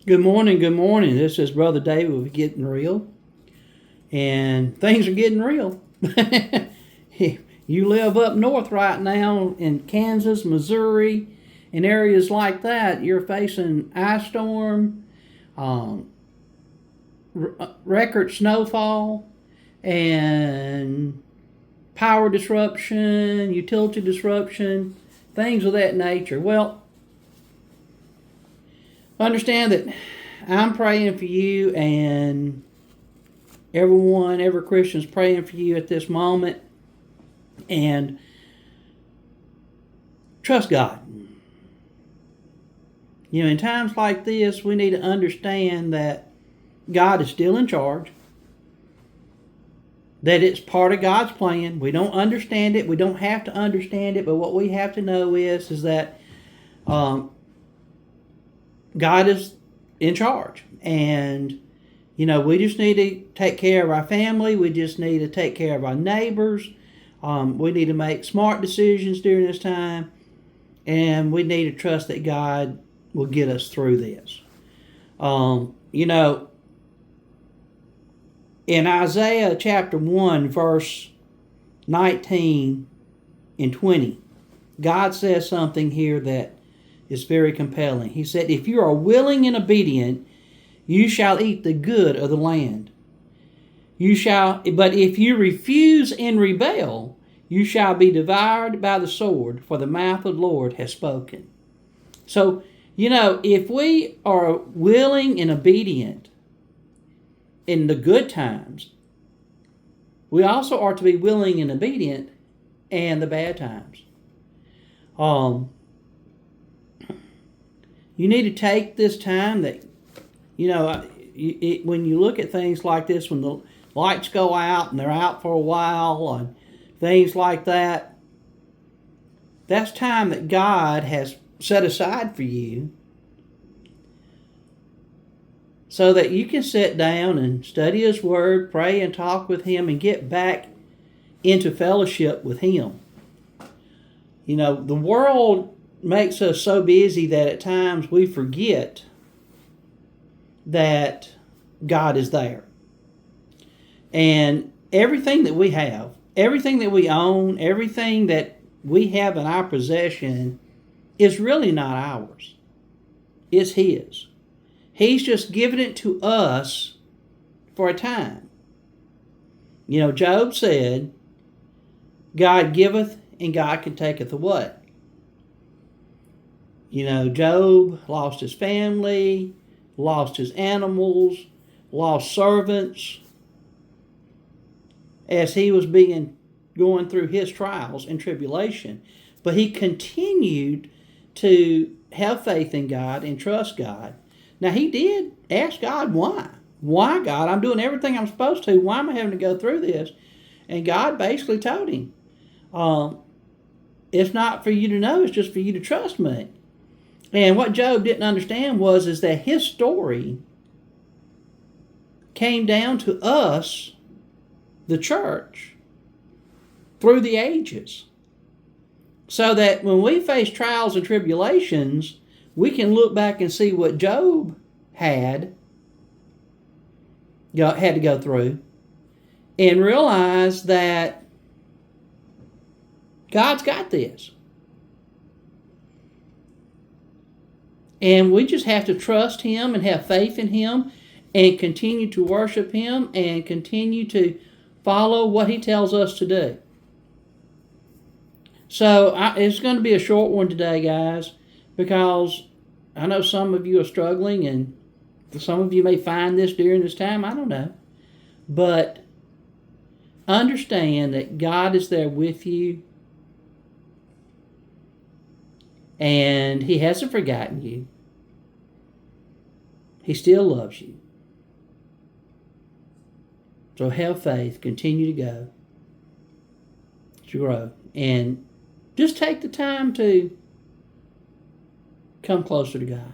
Good morning, good morning. This is Brother David with Getting Real. And things are getting real. You live up north right now in Kansas, Missouri, in areas like that. You're facing ice storm, record snowfall, and power disruption, utility disruption, things of that nature. Well, understand that I'm praying for you, and every Christian's praying for you at this moment. And trust God. In times like this, we need to understand that God is still in charge, that it's part of God's plan. We don't understand it. We don't have to understand it. But what we have to know is that God is in charge. And, we just need to take care of our family. We just need to take care of our neighbors. We need to make smart decisions during this time. And we need to trust that God will get us through this. In Isaiah chapter 1, verse 19 and 20, God says something here that is very compelling. He said, "If you are willing and obedient, you shall eat the good of the land. But if you refuse and rebel, you shall be devoured by the sword, for the mouth of the Lord has spoken." So, if we are willing and obedient in the good times, we also are to be willing and obedient in the bad times. You need to take this time that, when you look at things like this, when the lights go out and they're out for a while and things like that, that's time that God has set aside for you so that you can sit down and study His Word, pray and talk with Him, and get back into fellowship with Him. The world makes us so busy that at times we forget that God is there. And everything that we have, everything that we own, everything that we have in our possession is really not ours. It's His. He's just given it to us for a time. Job said, God giveth and God can taketh away. Job lost his family, lost his animals, lost servants as he was going through his trials and tribulation. But he continued to have faith in God and trust God. Now, he did ask God, why? Why, God? I'm doing everything I'm supposed to. Why am I having to go through this? And God basically told him, it's not for you to know, it's just for you to trust me. And what Job didn't understand is that his story came down to us, the church, through the ages. So that when we face trials and tribulations, we can look back and see what Job had to go through and realize that God's got this. And we just have to trust Him and have faith in Him and continue to worship Him and continue to follow what He tells us to do. So it's going to be a short one today, guys, because I know some of you are struggling and some of you may find this during this time. I don't know. But understand that God is there with you and He hasn't forgotten you. He still loves you. So have faith, continue to go, to grow, and just take the time to come closer to God.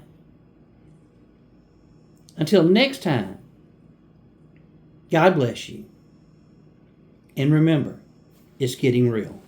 Until next time, God bless you. And remember, it's getting real.